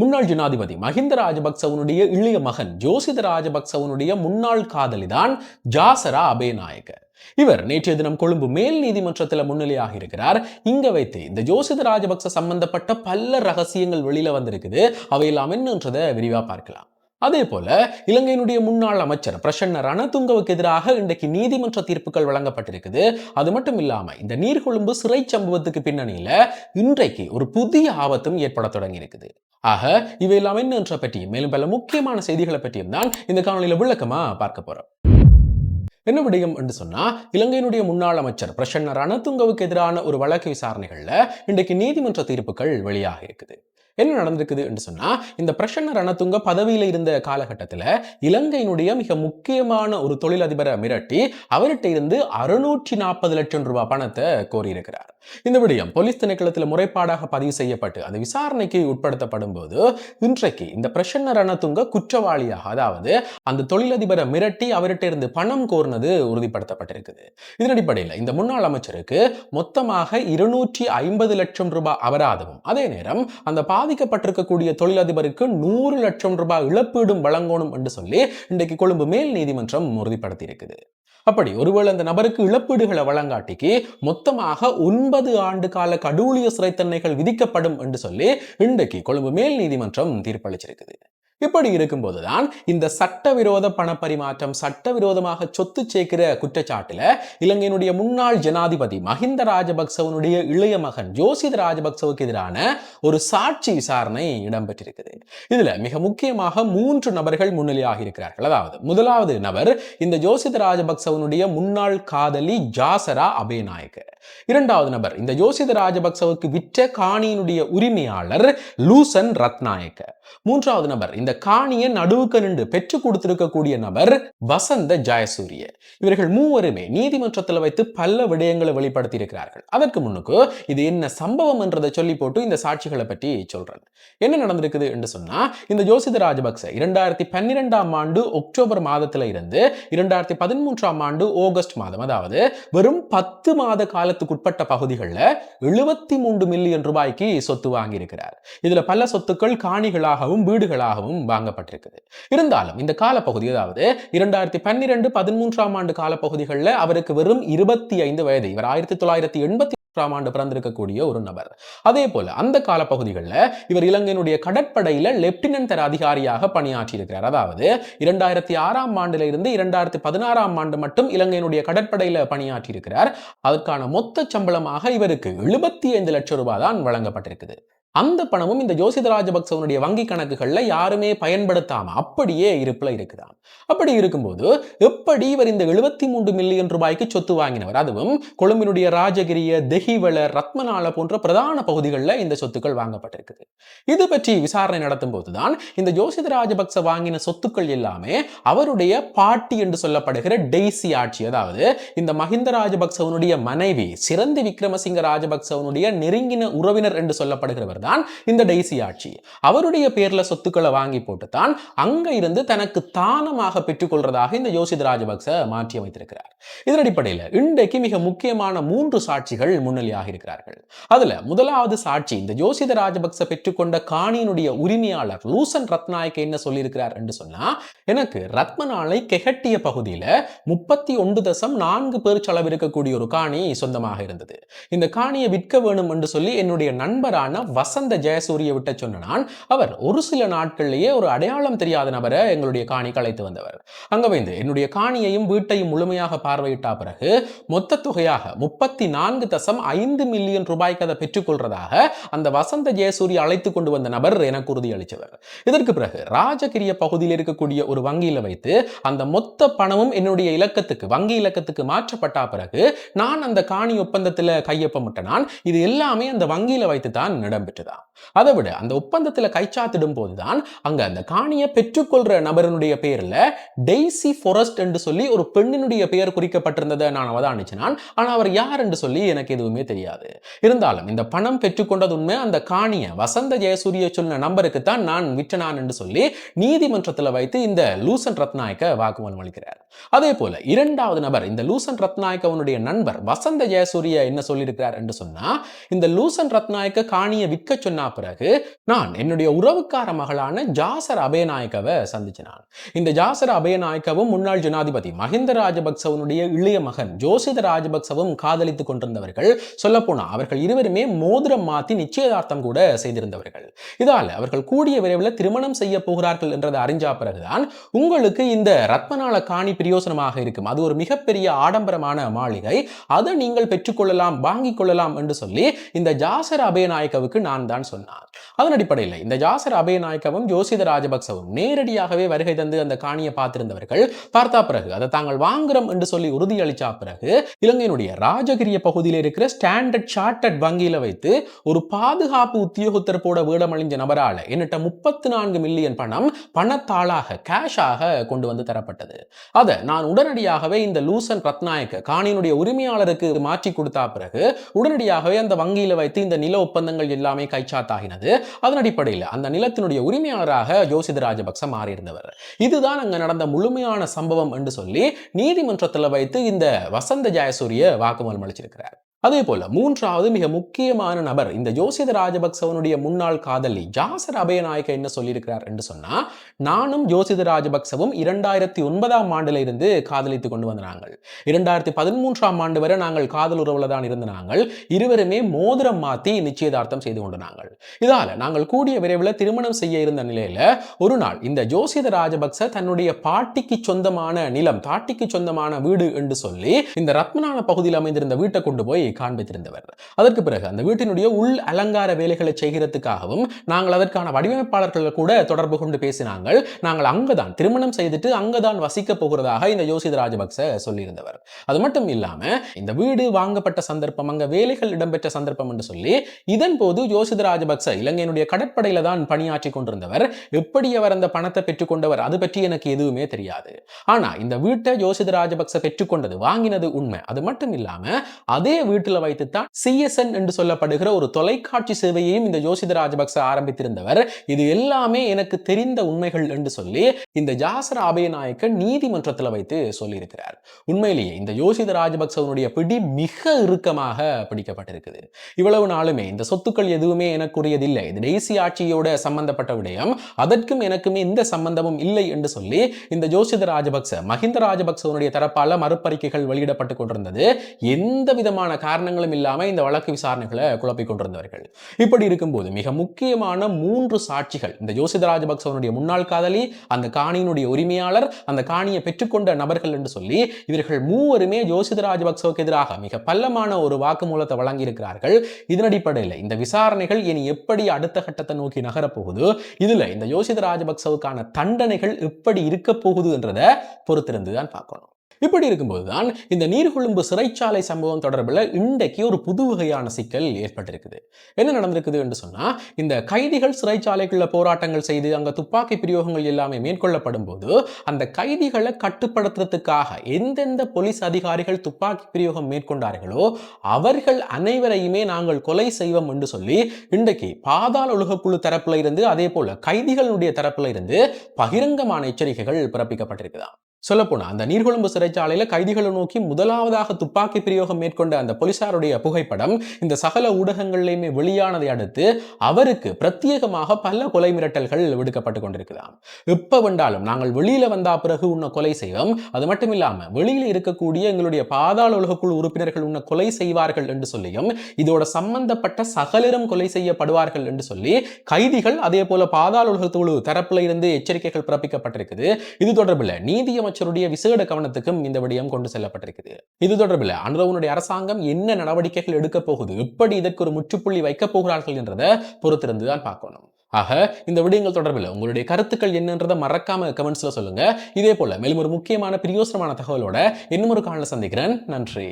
முன்னாள் ஜனாதிபதி மஹிந்த ராஜபக்சவனுடைய இளைய மகன் ஜோசித ராஜபக்சவனுடைய முன்னாள் காதலிதான் ஜாசரா அபேநாயக்க. இவர் நேற்றைய தினம் கொழும்பு மேல் நீதிமன்றத்தில் முன்னிலையாக இருக்கிறார். இங்க வைத்து இந்த ஜோசித ராஜபக்ச சம்பந்தப்பட்ட பல ரகசியங்கள் வெளியில வந்திருக்குது. அவையெல்லாம் என்னன்றதை விரிவா பார்க்கலாம். அதே போல இலங்கையினுடைய முன்னாள் அமைச்சர் பிரசன்ன ரணதுங்கவுக்கு எதிராக இன்றைக்கு நீதிமன்ற தீர்ப்புகள் வழங்கப்பட்டிருக்குது. அது மட்டும் இல்லாம இந்த நீர்கொழும்பு சிறை சம்பவத்துக்கு பின்னணியில இன்றைக்கு ஒரு புதிய ஆபத்தும் ஏற்பட தொடங்கி இருக்குது. ஆக இவையெல்லாம் என்னன்ற பற்றியும் மேலும் பல முக்கியமான செய்திகளை பற்றியும் தான் இந்த காணொலியில விளக்கமா பார்க்க போறோம். என்ன விடயம் என்று சொன்னா, இலங்கையினுடைய முன்னாள் அமைச்சர் பிரசன்ன ரணதுங்கவுக்கு எதிரான ஒரு வழக்கு விசாரணைகள்ல இன்றைக்கு நீதிமன்ற தீர்ப்புகள் வெளியாக இருக்குது. என்ன நடந்திருக்குது என்று சொன்னா, இந்த பிரசன்ன ரணதுங்க பதவியில இருந்த காலகட்டத்தில் இலங்கையினுடைய மிக முக்கியமான ஒரு தொழிலதிபரை மிரட்டி அவர்கிட்ட இருந்து 640 லட்சம் ரூபாய் பணத்தை கோரியிருக்கிறார். இந்த விடயம் போலீஸ் திணைக்களத்தில் முறைப்பாடாக பதிவு செய்யப்பட்டு அது விசாரணைக்கு உட்படுத்தப்படும் போது இன்றைக்கு இந்த பிரசன்ன ரணதுங்க குற்றவாளியாக, அதாவது அந்த தொழிலதிபரை மிரட்டி அவர்கிட்ட இருந்து பணம் கோர்னது உறுதிப்படுத்தப்பட்டிருக்குது. இதன் அடிப்படையில் இந்த முன்னாள் அமைச்சருக்கு மொத்தமாக 250 லட்சம் ரூபாய் அபராதமும், அதே நேரம் அந்த பாதிக்கப்பட்டிருக்கக்கூடிய தொழிலதிபருக்கு 100 லட்சம் ரூபாய் இழப்பீடும் வழங்கணும் என்று சொல்லி இன்றைக்கு கொழும்பு மேல் நீதிமன்றம் உறுதிப்படுத்தி இருக்குது. அப்படி ஒருவேளை அந்த நபருக்கு இழப்பீடுகளை வழங்காட்டிக்கு மொத்தமாக 9 ஆண்டு கால கடூழிய சிறை தண்டனைகள் விதிக்கப்படும் என்று சொல்லி இன்றைக்கு கொழும்பு மேல் நீதிமன்றம் தீர்ப்பளிச்சிருக்குது. இப்படி இருக்கும்போதுதான் இந்த சட்டவிரோத பணப்பரிமாற்றம், சட்டவிரோதமாக சொத்து சேர்க்கிற குற்றச்சாட்டுல இலங்கையினுடைய முன்னாள் ஜனாதிபதி மஹிந்த ராஜபக்சவனுடைய இளைய மகன் ஜோசித ராஜபக்சவுக்கு எதிரான ஒரு சாட்சி விசாரணை இடம்பெற்றிருக்குது. இதுல மிக முக்கியமாக 3 நபர்கள் முன்னிலையாக இருக்கிறார்கள். அதாவது முதலாவது நபர் இந்த ஜோசித ராஜபக்சவனுடைய முன்னாள் காதலி ஜாசரா அபேநாயக்க. இரண்டாவது நபர் இந்த ஜோசித ராஜபக்சவுக்கு விற்ற காணியினுடைய உரிமையாளர் லூசன் ரத்நாயக்க. மூன்றாவது நபர் இந்த காணியை நடுவுக்கு நின்று பெற்றுக் கொடுத்திருக்கக்கூடிய நபர் வசந்த ஜெயசூரிய. இவர்கள் மூவருமே நீதிமன்றத்தில் வைத்து பல விடயங்களை வெளிப்படுத்தி இருக்கிறார்கள். அதற்கு முன்னுக்கு இது என்ன சம்பவம் என்றதை சொல்லி போட்டு இந்த சாட்சிகளை பற்றி சொல்றேன். என்ன நடந்திருக்குது என்று சொன்னா, இந்த ஜோசித ராஜபக்ச 2012ஆம் ஆண்டு அக்டோபர் மாதத்துல இருந்து 2013ஆம் ஆண்டு ஆகஸ்ட் மாதம், அதாவது வெறும் 10 மாத காலத்துக்கு உட்பட்ட பகுதிகளில் 73 மில்லியன் ரூபாய்க்கு சொத்து வாங்கி இருக்கிறார். இதுல பல சொத்துக்கள் காணிகளாகவும் வீடுகளாகவும் வாங்கப்பட்டிருக்குது. இருந்தாலும் இந்த காலப்பகுதி, அதாவது 2012-13ஆம் ஆண்டு காலப்பகுதிகளில் அவருக்கு வெறும் 25 வயது. இவர் 1980 ஆண்டு பிறந்திருக்கக்கூடிய ஒரு நபர். அதே போல அந்த காலப்பகுதிகளில் இவர் இலங்கையினுடைய கடற்படையில லெப்டினன்ட் தர அதிகாரியாக பணியாற்றி இருக்கிறார். அதாவது 2006ஆம் ஆண்டுல இருந்து 2016ஆம் ஆண்டு மட்டும் இலங்கையினுடைய கடற்படையில பணியாற்றி இருக்கிறார். அதற்கான மொத்த சம்பளமாக இவருக்கு 75 லட்சம் ரூபாய் தான் வழங்கப்பட்டிருக்குது. அந்த பணமும் இந்த ஜோசித ராஜபக்சவனுடைய வங்கி கணக்குகள்ல யாருமே பயன்படுத்தாம அப்படியே இருப்புல இருக்குதாம். அப்படி இருக்கும்போது எப்படி இவர் இந்த 73 மில்லியன் ரூபாய்க்கு சொத்து வாங்கினவர்? அதுவும் கொழும்பினுடைய ராஜகிரிய, தெஹிவள, ரத்மனால போன்ற பிரதான பகுதிகளில் இந்த சொத்துக்கள் வாங்கப்பட்டிருக்குது. இது பற்றி விசாரணை நடத்தும் போதுதான் இந்த ஜோசித ராஜபக்ச வாங்கின சொத்துக்கள் எல்லாமே அவருடைய பாட்டி என்று சொல்லப்படுகிற டெய்சி ஆட்சி, அதாவது இந்த மஹிந்த ராஜபக்சவனுடைய மனைவி சிரந்தி விக்ரமசிங்க ராஜபக்சவனுடைய நெருங்கின உறவினர் என்று சொல்லப்படுகிறவர் தான் இந்த டெய்சி ஆட்சி. அவருடைய பேர்ல சொத்துக்களை வாங்கி போட்டு தான் அங்க இருந்து தனக்கு தானமாக பெற்றுக்கொள்றதாக இந்த ஜோசித ராஜபக்ச மாற்றி அமைத்திருக்கிறார். இதன் அடிப்படையில் இன்றைக்கு மிக முக்கியமான 3 சாட்சிகள் முன்னிலையாக இருக்கிறார்கள். அதுல முதலாவது சாட்சி இந்த ஜோசித ராஜபக்ச பெற்றுக்கொண்ட காணியினுடைய உரிமையாளர் லூசன் ரத்நாயக்க என்ன சொல்லியிருக்கிறார் என்று சொன்னா, எனக்கு ரத்மனாலை கெகட்டிய பகுதியில 31.4 பேர் செலவு இருக்கக்கூடிய ஒரு காணி சொந்தமாக இருந்தது. இந்த காணியை விற்க வேணும் என்று சொல்லி என்னுடைய நண்பரான வசந்த ஜெயசூரிய விட்ட சொன்னான். அவர் ஒரு சில நாட்களிலேயே ஒரு அடையாளம் தெரியாத நபரை எங்களுடைய காணிக்கு அழைத்து வந்தவர். அங்க வந்து என்னுடைய காணியையும் வீட்டையும் முழுமையாக பார்வையிட்ட பிறகு மொத்த தொகையாக 34.5 மில்லியன் ரூபாய்க்கு அதை பெற்றுக்கொள்றதாக அந்த வசந்த ஜெயசூரிய அழைத்து கொண்டு வந்த நபர் எனக்கு உறுதியளித்தவர். இதற்கு பிறகு ராஜகிரிய பகுதியில் இருக்கக்கூடிய ஒரு வங்கியில வைத்து அந்த மொத்த பணமும் என்னுடைய இலக்கத்துக்கு, வங்கி இலக்கத்துக்கு மாற்றப்பட்ட பிறகு நான் அந்த காணி ஒப்பந்தத்தில் கையொப்பமிட்ட நான் இது எல்லாமே அந்த வங்கியில வைத்து தான் இடம்பெற்றது. அதை விட அந்த ஒப்பந்தத்தில் கைச்சாத்திடும் போதுதான் அங்க அந்த காணியை பெற்றுக்கொள்ற நபரனுடைய பெயர்ல டெய்சி ஃபாரஸ்ட் என்று சொல்லி ஒரு பெண்ணினுடைய பெயர் குறிக்கப்பட்டிருந்ததை நான் அவதானிச்சினான். ஆனா அவர் யார் என்று சொல்லி எனக்கு எதுவுமே தெரியாது. இருந்தாலும் இந்த பணம் பெற்றுக்கொண்டது உண்மை. அந்த காணியை வசந்த ஜெயசூரிய சொன்ன நம்பருக்கு தான் நான் விற்றனான் என்று சொல்லி நீதிமன்றத்தில் வைத்து இந்த லூசன் ரத்நாயக்க வாக்குமூலம் அளிக்கிறார். அதே போல இரண்டாவது நபர் இந்த லூசன் ரத்நாயக்கவனுடைய நண்பர் வசந்த ஜெயசூரிய என்ன சொல்லியிருக்கிறார் என்று சொன்னா, இந்த லூசன் ரத்நாயக்க காணியை விற்க நிக்க சொன்ன பிறகு நான் என்னுடைய உறவுக்கார மகளான ஜாசர் அபேநாயக்கவை சந்திச்சினான். இந்த ஜாசர் அபேநாயக்கவும் முன்னாள் ஜனாதிபதி மஹிந்த ராஜபக்சவனுடைய இளைய மகன் ஜோசித ராஜபக்சவும் காதலித்துக் கொண்டிருந்தவர்கள். சொல்லப்போனா அவர்கள் இருவருமே மோதிரம் மாத்தி நிச்சயதார்த்தம் கூட செய்திருந்தவர்கள். இதால அவர்கள் கூடிய விரைவில் திருமணம் செய்ய போகிறார்கள் என்றதை அறிஞ்சா பிறகுதான் உங்களுக்கு இந்த ரத்மனால காணி பிரயோசனமாக இருக்கும், அது ஒரு மிகப்பெரிய ஆடம்பரமான மாளிகை, அதை நீங்கள் பெற்றுக்கொள்ளலாம், வாங்கிக் கொள்ளலாம் என்று சொல்லி இந்த ஜாசர் அபேநாயக்கவுக்கு நான் தான் சொன்னார். அதன் அடிப்படையில் இந்த ஜாசர் அபேநாயக்கவும் ஜோசித ராஜபக்சவும் நேரடியாகவே வருகை தந்து அந்த காணியை பார்த்திருந்தவர்கள். பார்த்தா பிறகு அதை தாங்கள் வாங்குறோம் என்று சொல்லி உறுதியளிச்சா பிறகு இலங்கையினுடைய ராஜகிரிய பகுதியில் இருக்கிற ஸ்டாண்டர்ட் சார்ட்டர்ட் வங்கியில வைத்து ஒரு பாதுகாப்பு உத்தியோகத்தர் போட வேடமழிஞ்ச நபரால என்னட்ட 34 மில்லியன் பணம் பணத்தாளாக கேஷாக கொண்டு வந்து தரப்பட்டது. அதை நான் உடனடியாகவே இந்த லூசன் ரத்நாயக்க காணியினுடைய உரிமையாளருக்கு மாற்றி கொடுத்தா பிறகு உடனடியாகவே அந்த வங்கியில வைத்து இந்த நில ஒப்பந்தங்கள் எல்லாமே கைச்சாத்தாகினது. அதன் அடிப்படையில் அந்த நிலத்தினுடைய உரிமையாளராக ஜோசித ராஜபக்ச மாறியிருந்தவர். இதுதான் அங்க நடந்த முழுமையான சம்பவம் என்று சொல்லி நீதிமன்றத்தில் வைத்து இந்த வசந்த ஜெயசூரிய வாக்குமூலம் அளிச்சிருக்கிறார். அதே போல மூன்றாவது மிக முக்கியமான நபர் இந்த ஜோசித ராஜபக்சவனுடைய முன்னாள் காதலி ஜாசர் அபேநாயக்க என்ன சொல்லியிருக்கிறார் என்று சொன்னா, நானும் ஜோசித ராஜபக்சவும் 2009ஆம் ஆண்டுல இருந்து காதலித்துக் கொண்டு வந்தாங்க. 2013ஆம் ஆண்டு வரை நாங்கள் காதல் உறவுல தான் இருந்த நாங்கள் இருவருமே மோதிரம் மாத்தி நிச்சயதார்த்தம் செய்து கொண்டாங்க. இதால நாங்கள் கூடிய விரைவில் திருமணம் செய்ய இருந்த நிலையில ஒரு நாள் இந்த ஜோசித ராஜபக்ச தன்னுடைய பாட்டிக்கு சொந்தமான நிலம், பாட்டிக்கு சொந்தமான வீடு என்று சொல்லி இந்த ரத்மனான பகுதியில் அமைந்திருந்த வீட்டை கொண்டு போய் காண்பித்திருந்தவர். அதற்கு பிறகு அந்த வீட்டினுடைய உள் அலங்கார வேலைகளை செய்கிறதுக்காகவும் நாங்கள் அதற்கான வடிவமைப்பாளர்கள் கூட தொடர்பு கொண்டு பேசினாங்கள். நாங்கள் அங்கதான் திருமணம் செய்துட்டு அங்கதான் வசிக்க போகிறதாக இந்த ஜோசித ராஜபக்ச சொல்லியிருந்தவர். அது மட்டும் இல்லாம இந்த வீடு வாங்கப்பட்ட சந்தர்ப்பம், அங்க வேலைகள் இடம்பெற்ற சந்தர்ப்பம் என்று சொல்லி இதன் போது ஜோசித ராஜபக்ச இலங்கையினுடைய கடற்படையில தான் பணியாற்றி கொண்டிருந்தவர். எப்படி அவர் அந்த பணத்தை பெற்றுக்கொண்டவர் அது பற்றி எனக்கு எதுவுமே தெரியாது. ஆனா இந்த வீட்டை ஜோசித ராஜபக்ச பெற்றுக்கொண்டது, வாங்கினது உண்மை. அது மட்டும் இல்லாம அதே வீட்டில் வைத்துத்தான் CSN என்று சொல்லப்படுகிற ஒரு தொலைக்காட்சி சேவையையும் இந்த ஜோசித ராஜபக்ச ஆரம்பித்திருந்தவர். இது எல்லாமே எனக்கு தெரிந்த உண்மைகள் என்று சொல்லி இந்த ஜாசர் அபேநாயக்க நீதிமன்றத்தில் வைத்து சொல்லியிருக்கிறார். உண்மையிலேயே இந்த ஜோசித ராஜபக்சவனுடைய பிடி மிக இறுக்கமாக பிடிக்கப்பட்டிருக்குது. இவ்வளவு நாளுமே இந்த சொத்துக்கள் எதுவுமே எனக்குரியதில்லை, இது தேசிய ஆட்சியோட சம்பந்தப்பட்ட விடயம், அதற்கும் எனக்குமே இந்த சம்பந்தமும் இல்லை என்று சொல்லி இந்த ஜோசித ராஜபக்ச மஹிந்த ராஜபக்சவனுடைய தரப்பால மறுப்பறிக்கைகள் வெளியிடப்பட்டுக் கொண்டிருந்தது. எந்த விதமான காரணங்களும் இல்லாம இந்த வழக்கு விசாரணைகளை குழப்பிக் கொண்டிருந்தவர்கள். இப்படி இருக்கும்போது மிக முக்கியமான 3 சாட்சிகள், இந்த ஜோசித ராஜபக்சவனுடைய முன்னாள் காதலி, அந்த காணியினுடைய உரிமையாளர், அந்த காணியை பெற்றுக்கொண்ட நபர்கள் என்று சொல்லி இவர்கள் மூவருமே ஜோசித ராஜபக்சவுக்கு எதிராக மிக பள்ளமான ஒரு வாக்குமூலத்தை வழங்கி இருக்கிறார்கள். இதன் அடிப்படையில் இந்த விசாரணைகள் இனி எப்படி அடுத்த கட்டத்தை நோக்கி நகரப்போகுது, இதுல இந்த ஜோசித ராஜபக்சவுக்கான தண்டனைகள் எப்படி இருக்க போகுது என்றதை பொறுத்திருந்து தான் பார்க்கணும். இப்படி இருக்கும்போதுதான் இந்த நீர்கொழும்பு சிறைச்சாலை சம்பவம் தொடர்பில் இன்றைக்கு ஒரு புது வகையான சிக்கல் ஏற்பட்டிருக்குது. என்ன நடந்திருக்குது என்று சொன்னா, இந்த கைதிகள் சிறைச்சாலைக்குள்ள போராட்டங்கள் செய்து அங்க துப்பாக்கி பிரயோகங்கள் எல்லாமே மேற்கொள்ளப்படும் போது அந்த கைதிகளை கட்டுப்படுத்துறதுக்காக எந்தெந்த போலீஸ் அதிகாரிகள் துப்பாக்கி பிரயோகம் மேற்கொண்டார்களோ அவர்கள் அனைவரையுமே நாங்கள் கொலை செய்வோம் என்று சொல்லி இன்றைக்கு பாதாள உலகக்குழு தரப்புல இருந்து அதே போல கைதிகளுடைய தரப்புல இருந்து பகிரங்கமான எச்சரிக்கைகள் பிறப்பிக்கப்பட்டிருக்குதான். சொல்லப்போனா அந்த நீர்கொழும்பு சிறைச்சாலையில கைதிகளை நோக்கி முதலாவதாக துப்பாக்கி பிரயோகம் மேற்கொண்ட அந்த போலீசாருடைய புகைப்படம் இந்த சகல ஊடகங்களிலுமே வெளியானதை அடுத்து அவருக்கு பிரத்யேகமாக பல கொலை மிரட்டல்கள் விடுக்கப்பட்டு கொண்டிருக்கிறார். எப்ப வேண்டாலும் நாங்கள் வெளியில வந்தா பிறகு உன்னை கொலை செய்வோம், அது மட்டும் இல்லாம வெளியில இருக்கக்கூடிய எங்களுடைய பாதாள உலகக்குழு உறுப்பினர்கள் உன்னை கொலை செய்வார்கள் என்று சொல்லியும் இதோட சம்பந்தப்பட்ட சகலரும் கொலை செய்யப்படுவார்கள் என்று சொல்லி கைதிகள் அதே போல பாதாள உலகக்குழு தரப்புல இருந்து எச்சரிக்கைகள் பிறப்பிக்கப்பட்டிருக்குது. இது தொடர்பில் நீதியமைச்சருடைய விசேட கவனத்துக்கும் இந்த விடயம் கொண்டு செல்லப்பட்டிருக்குது. இது தொடர்பில் அனுரவுடைய அரசாங்கம் என்ன நடவடிக்கைகள் எடுக்க போகுது, எப்படி இதற்கு ஒரு முற்றுப்புள்ளி வைக்க போகிறார்கள் என்றதை பொறுத்திருந்துதான் பார்க்கணும். ஆக இந்த விடயங்கள் தொடர்பில் உங்களுடைய கருத்துக்கள் என்னன்றதை மறக்காம கமெண்ட்ஸ்ல சொல்லுங்க. இதே போல மேலும் ஒரு முக்கியமான பிரயோசனமான தகவலோட இன்னும் ஒரு காணொளியில் சந்திக்கிறேன். நன்றி.